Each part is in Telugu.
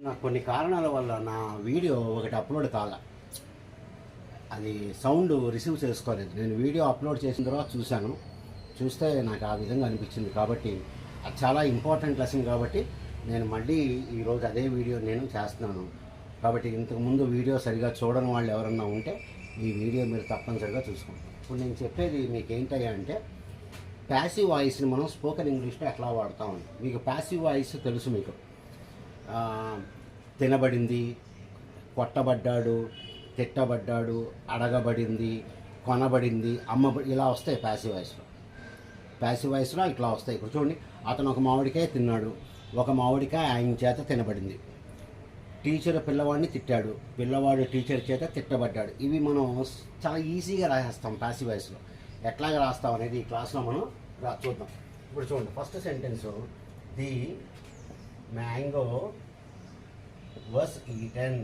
నాకు కొన్ని కారణాల వల్ల నా వీడియో ఒకటి అప్లోడ్ కాల, అది సౌండ్ రిసీవ్ చేసుకోలేదు. నేను వీడియో అప్లోడ్ చేసిన తర్వాత చూస్తే నాకు ఆ విధంగా అనిపించింది. కాబట్టి అది చాలా ఇంపార్టెంట్ లెసన్. కాబట్టి నేను మళ్ళీ ఈరోజు అదే వీడియో నేను చేస్తున్నాను. కాబట్టి ఇంతకుముందు వీడియో సరిగా చూడని వాళ్ళు ఎవరన్నా ఉంటే ఈ వీడియో మీరు తప్పనిసరిగా చూసుకోండి. ఇప్పుడు నేను చెప్పేది మీకు ఏంటయ్యా అంటే, ప్యాసివ్ వాయిస్ని మనం స్పోకెన్ ఇంగ్లీష్లో ఎట్లా వాడతామని. మీకు ప్యాసివ్ వాయిస్ తెలుసు. మీకు తినబడింది, కొట్టబడ్డాడు, తిట్టబడ్డాడు, అడగబడింది, కొనబడింది, ఇలా వస్తాయి ప్యాసివ్ వాయిస్లో. ప్యాసివ్ వాయిస్లో ఇట్లా వస్తాయి. ఇప్పుడు చూడండి, అతను ఒక మామిడికాయ తిన్నాడు, ఒక మామిడికాయ ఆయన చేత తినబడింది. టీచర్ పిల్లవాడిని తిట్టాడు, పిల్లవాడు టీచర్ చేత తిట్టబడ్డాడు. ఇవి మనం చాలా ఈజీగా రాసేస్తాం ప్యాసివ్ వాయిస్లో. ఎట్లాగా రాస్తాం అనేది ఈ క్లాస్లో మనం చూద్దాం. ఇప్పుడు చూడండి, first sentence, the mango was eaten.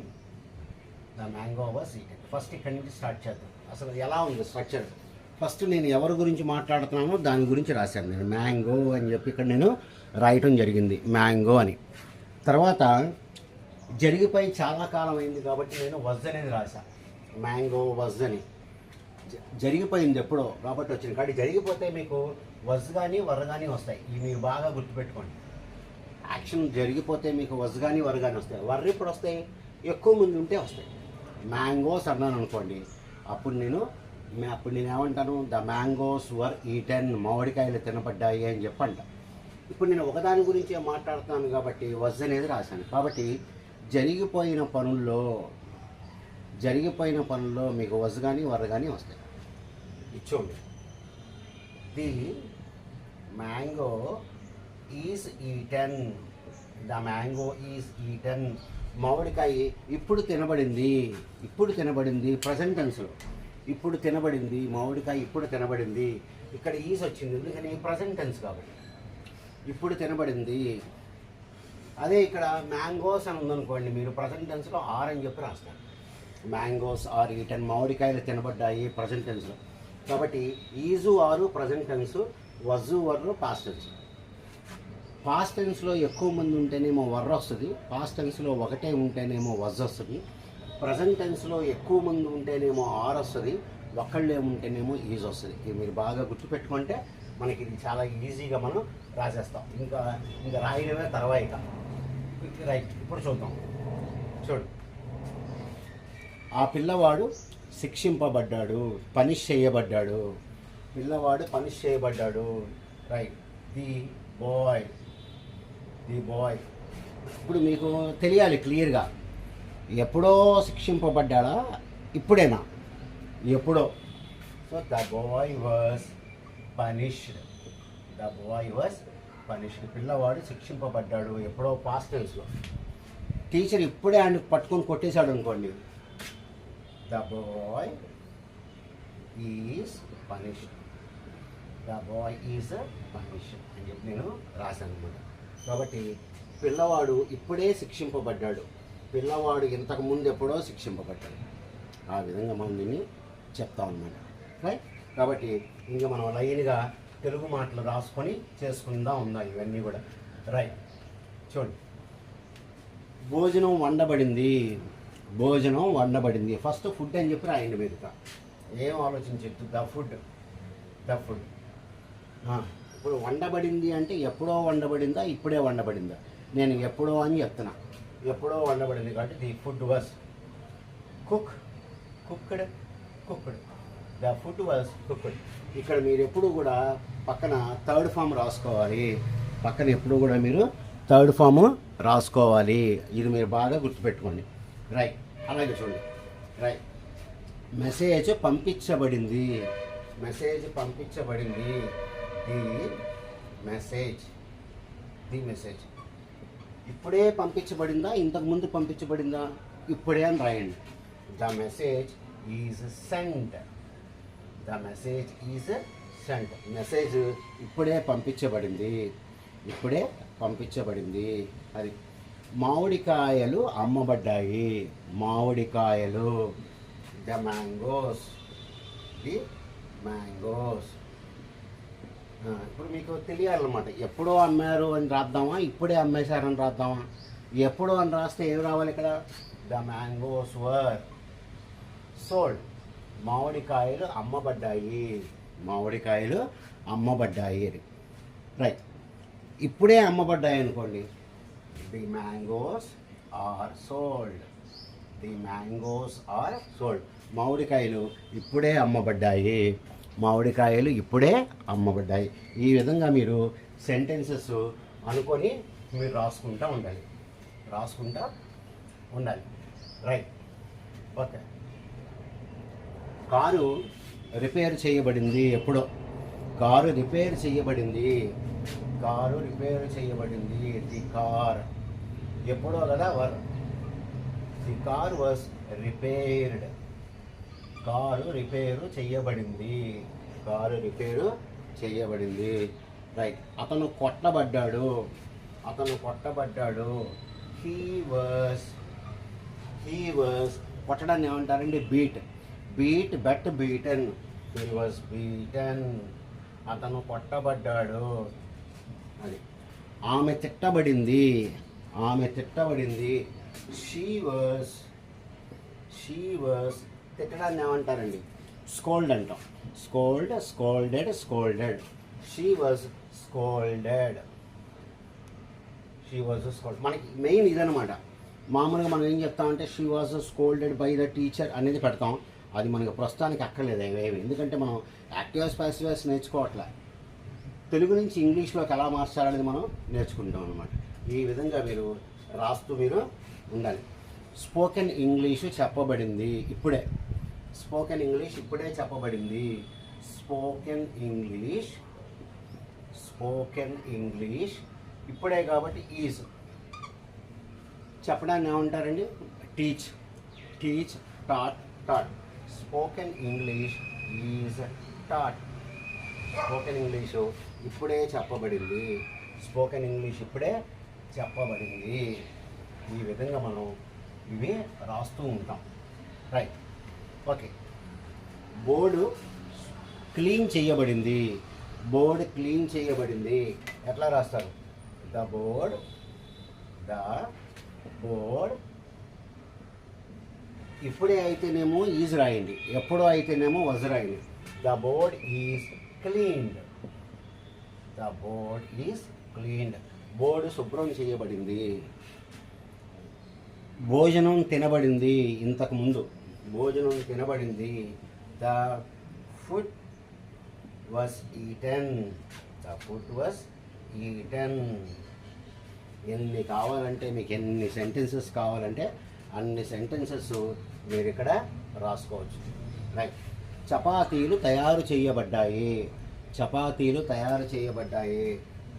The mango was eaten. First ఇక్కడి నుంచి స్టార్ట్ చేద్దాం. అసలు ఎలా ఉంది స్ట్రక్చర్. ఫస్ట్ నేను ఎవరి గురించి మాట్లాడుతున్నానో దాని గురించి రాశాను. నేను మ్యాంగో అని చెప్పి ఇక్కడ నేను రాయటం జరిగింది, మ్యాంగో అని. తర్వాత జరిగిపోయి చాలా కాలం అయింది కాబట్టి నేను వజ్ అనేది రాశాను, మ్యాంగో వజ్ అని. జరిగిపోయింది ఎప్పుడో కాబట్టి వచ్చింది. కాబట్టి జరిగిపోతే మీకు వజ్ కానీ వర్ కానీ వస్తాయి. ఇవి మీరు బాగా గుర్తుపెట్టుకోండి. యాక్షన్ జరిగిపోతే మీకు వజ్ కానీ వర్ కానీ వస్తాయి. వర్ ఇప్పుడు వస్తాయి, ఎక్కువ మంది ఉంటే వస్తాయి. మ్యాంగోస్ అన్నాను అనుకోండి, అప్పుడు నేను ఏమంటాను, ద మ్యాంగోస్ వర్ ఈటెన్, మామిడికాయలు తినబడ్డాయి అని చెప్పంట. ఇప్పుడు నేను ఒకదాని గురించి మాట్లాడుతున్నాను కాబట్టి వజ్ అనేది రాశాను. కాబట్టి జరిగిపోయిన పనుల్లో మీకు వజ్ కానీ వర్ కానీ వస్తాయి. ఇచ్చోండి, the mango is eaten. The mango is eaten. మామిడికాయ ఇప్పుడు తినబడింది ప్రజెంట్ టెన్స్లో. ఇప్పుడు తినబడింది, మామిడికాయ ఇప్పుడు తినబడింది. ఇక్కడ ఈజ్ వచ్చింది ఎందుకని, ప్రజెంట్ టెన్స్ కాబట్టి. ఇప్పుడు తినబడింది. అదే ఇక్కడ మ్యాంగోస్ అని ఉందనుకోండి, మీరు ప్రజెంట్ టెన్స్లో ఆర్ అని చెప్పి రాస్తారు. మ్యాంగోస్ ఆర్ ఈటెన్, మామిడికాయలు తినబడ్డాయి ప్రజెంట్ టెన్స్లో. కాబట్టి ఈజు ఆరు present tense, వజ్జు వర్రు past tense. Past టెన్స్లో ఎక్కువ మంది ఉంటేనేమో వర్ వస్తుంది, పాస్ట్ టెన్స్లో ఒకటే ఉంటేనేమో వజ్ వస్తుంది. ప్రజెంట్ టెన్స్లో ఎక్కువ మంది ఉంటేనేమో ఆర్ వస్తుంది, ఒక్కళ్ళే ఉంటేనేమో ఈజ్ వస్తుంది. ఇది మీరు బాగా గుర్తుపెట్టుకుంటే మనకి ఇది చాలా ఈజీగా మనం రాసేస్తాం. ఇంకా రాయడమే తర్వాత. రైట్, ఇప్పుడు చూద్దాం. చూడు, ఆ పిల్లవాడు శిక్షింపబడ్డాడు, పనిష్ చేయబడ్డాడు. పిల్లవాడు పనిష్ చేయబడ్డాడు. Right, the boy. ఇప్పుడు మీకు తెలియాలి క్లియర్గా, ఎప్పుడో శిక్షింపబడ్డాడా, ఇప్పుడేనా, ఎప్పుడో. So the boy was punished. పిల్లవాడు శిక్షింపబడ్డాడు, ఎప్పుడో పాస్ట్ టెన్స్లో. టీచర్ ఇప్పుడే ఆయన పట్టుకొని కొట్టేశాడు అనుకోండి, ద బాయ్ ఈజ్ పనిష్డ్. అని చెప్పి నేను రాశాను అనమాట. కాబట్టి పిల్లవాడు ఇప్పుడే శిక్షింపబడ్డాడు, పిల్లవాడు ఇంతకుముందు ఎప్పుడో శిక్షింపబడ్డాడు. ఆ విధంగా మనం దీన్ని చెప్తాం అన్నమాట. రైట్, కాబట్టి ఇంకా మనం లైన్గా తెలుగు మాటలు రాసుకొని చేసుకుందా ఉందా ఇవన్నీ కూడా. రైట్, చూడండి, భోజనం వండబడింది. ఫస్ట్ ఫుడ్ అని చెప్పి రాయండి. మీరు ఏం ఆలోచించద్దు, ద ఫుడ్. ఇప్పుడు వండబడింది అంటే ఎప్పుడో వండబడిందా, ఇప్పుడే వండబడిందా? నేను ఎప్పుడో అని చెప్తున్నా, ఎప్పుడో వండబడింది కాబట్టి the food was cooked. The food was cooked. ఇక్కడ మీరు ఎప్పుడు కూడా పక్కన థర్డ్ ఫామ్ రాసుకోవాలి. ఇది మీరు బాగా గుర్తుపెట్టుకోండి. రైట్, అలాగే చూడండి. రైట్, మెసేజ్ పంపించబడింది. ది మెసేజ్ ఇప్పుడే పంపించబడిందా, ఇంతకుముందు పంపించబడిందా? ఇప్పుడే అని రాయండి. The message is sent. Message ఇప్పుడే పంపించబడింది. అది మామిడికాయలు అమ్మబడ్డాయి. The mangoes. ఇప్పుడు మీకు తెలియాలన్నమాట, ఎప్పుడో అమ్మారు అని రాద్దామా, ఇప్పుడే అమ్మేశారని రాద్దామా? ఎప్పుడు అని రాస్తే ఏం రావాలి ఇక్కడ? The mangoes were sold. మామిడికాయలు అమ్మబడ్డాయి. మామిడికాయలు అమ్మబడ్డాయి. రైట్. ఇప్పుడే అమ్మబడ్డాయి అనుకోండి, the mangoes are sold. The mangoes are sold. మామిడికాయలు ఇప్పుడే అమ్మబడ్డాయి. మామిడికాయలు ఇప్పుడే అమ్మబడ్డాయి. ఈ విధంగా మీరు సెంటెన్సెస్ అనుకొని మీరు రాసుకుంటూ ఉండాలి. రైట్. ఓకే. కారు రిపేర్ చేయబడింది. ఎప్పుడో కారు రిపేర్ చేయబడింది. ది కార్ ఎప్పుడో కదా వర్. The car was repaired. Car repair చేయబడింది. రైట్. అతను కొట్టబడ్డాడు. హీ వాజ్ కొట్టడాన్ని ఏమంటారండి? But beaten. He was beaten. అతను కొట్టబడ్డాడు. అది. ఆమె తిట్టబడింది. షీ వాజ్ తిట్టడాన్ని ఏమంటారండి? స్కోల్డ్ అంటాం. స్కోల్డెడ్. She was scolded. మనకి మెయిన్ ఇదనమాట. మామూలుగా మనం ఏం చెప్తామంటే she was scolded by the teacher అనేది పెడతాం. అది మనకు ప్రస్తుతానికి అక్కర్లేదు అవేవి, ఎందుకంటే మనం యాక్టివ్స్ ప్యాసివ్స్ నేర్చుకోవట్లే. తెలుగు నుంచి ఇంగ్లీష్లోకి ఎలా మార్చాలనేది మనం నేర్చుకుంటాం అనమాట. ఈ విధంగా మీరు రాస్తూ మీరు ఉండాలి. స్పోకెన్ ఇంగ్లీషు చెప్పబడింది ఇప్పుడే. స్పోకెన్ ఇంగ్లీష్ ఇప్పుడే కాబట్టి ఈజ్. చెప్పడాన్ని ఏమంటారండి? Teach. Taught. Spoken English is taught. Spoken English ఇప్పుడే చెప్పబడింది. ఈ విధంగా మనం ఇవి రాస్తూ ఉంటాం. రైట్. ఓకే. బోర్డు క్లీన్ చేయబడింది. ఎట్లా రాస్తారు? The board. ఇప్పుడే అయితేనేమో ఈజ్ రాయండి, ఎప్పుడో అయితేనేమో వజ్ రాయండి. The board is cleaned. Board శుభ్రం చేయబడింది. భోజనం తినబడింది. ఇంతకుముందు భోజనం తినబడింది. The food was eaten. ఎన్ని కావాలంటే మీకు ఎన్ని సెంటెన్సెస్ కావాలంటే అన్ని సెంటెన్సెస్ మీరు ఇక్కడ రాసుకోవచ్చు. రైట్. చపాతీలు తయారు చేయబడ్డాయి.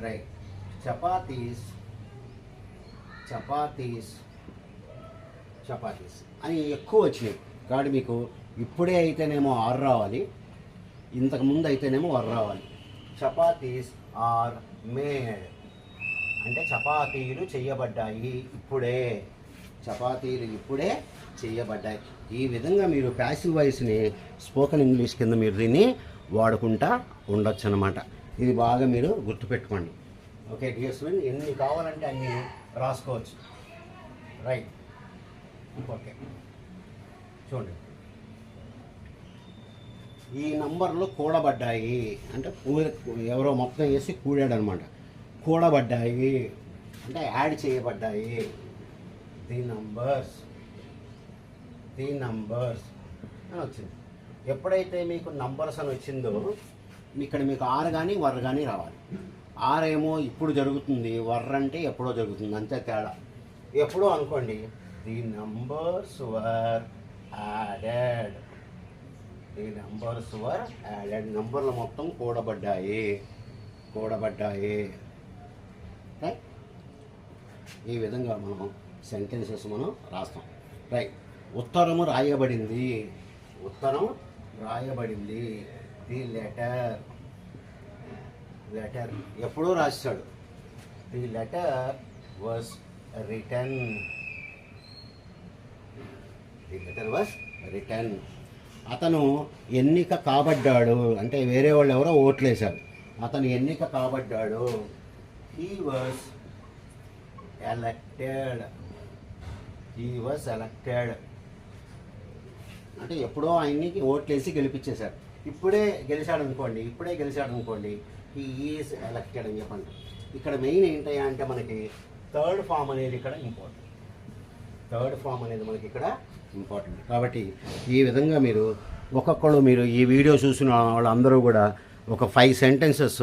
రైట్. చపాతీస్ అని ఎక్కువ వచ్చినాయి కాబట్టి మీకు ఇప్పుడే అయితేనేమో ఆర్ రావాలి, ఇంతకుముందు అయితేనేమో వర్ రావాలి. చపాతీస్ ఆర్ మేడ్ అంటే చపాతీలు చేయబడ్డాయి ఇప్పుడే. ఈ విధంగా మీరు ప్యాసివ్ వాయిస్ని స్పోకెన్ ఇంగ్లీష్ కింద మీరు దీన్ని వాడుకుంటా ఉండొచ్చు అన్నమాట. ఇది బాగా మీరు గుర్తుపెట్టుకోండి. ఓకే డియర్ స్టూడెంట్, ఎన్ని కావాలంటే అన్ని రాసుకోవచ్చు. రైట్. ఓకే చూడండి, ఈ నంబర్లు కూడబడ్డాయి అంటే ఎవరో మొత్తం వేసి కూడాడు అనమాట. కూడబడ్డాయి అంటే యాడ్ చేయబడ్డాయి. ది నంబర్స్ అని వచ్చింది. ఎప్పుడైతే మీకు నంబర్స్ అని వచ్చిందో ఇక్కడ మీకు ఆర్ కానీ వర్ కానీ రావాలి. ఆర్ ఏమో ఇప్పుడు జరుగుతుంది, వర్ అంటే ఎప్పుడో జరుగుతుంది, అంతే తేడా. ఎప్పుడో అనుకోండి, ది నంబర్స్ వర్ యాడెడ్. నంబర్లు మొత్తం కూడబడ్డాయి. రైట్. ఈ విధంగా మనం సెంటెన్సెస్ మనం రాస్తాం. రైట్. ఉత్తరం రాయబడింది. ది లెటర్ ఎప్పుడో రాశాడు. The letter was written. అతను ఎన్నిక కాబడ్డాడు అంటే వేరే వాళ్ళు ఎవరో ఓట్లేశారు, అతను ఎన్నిక కాబడ్డాడు. He was elected. He was elected అంటే ఎప్పుడో ఆయన్ని ఓట్లేసి గెలిపించేశారు. ఇప్పుడే గెలిచాడు అనుకోండి ఈ ఈజ్ ఎలక్టెడ్ అని చెప్పండి. ఇక్కడ మెయిన్ ఏంటయ్యా అంటే మనకి థర్డ్ ఫామ్ అనేది ఇక్కడ ఇంపార్టెంట్. కాబట్టి ఈ విధంగా మీరు ఒక్కొక్కరు మీరు ఈ వీడియో చూసిన వాళ్ళందరూ కూడా ఒక 5 సెంటెన్సెస్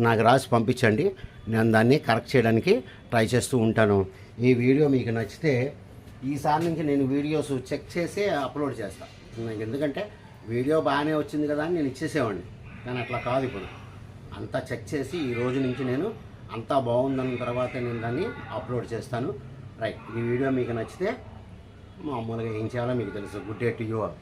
నాకు రాసి పంపించండి. నేను దాన్ని కరెక్ట్ చేయడానికి ట్రై చేస్తూ ఉంటాను. ఈ వీడియో మీకు నచ్చితే ఈసారి నుంచి నేను వీడియోస్ చెక్ చేసి అప్లోడ్ చేస్తాను. ఎందుకంటే వీడియో బాగానే వచ్చింది కదా అని నేను ఇచ్చేసేవాడిని, కానీ అట్లా కాదు. ఇప్పుడు అంతా చెక్ చేసి ఈ రోజు నుంచి నేను అంతా బాగుందన్న తర్వాత నేను దాన్ని అప్లోడ్ చేస్తాను. రైట్, ఈ వీడియో మీకు నచ్చితే మామూలుగా ఏం చేయాలో మీకు తెలుసు. Good day to you all.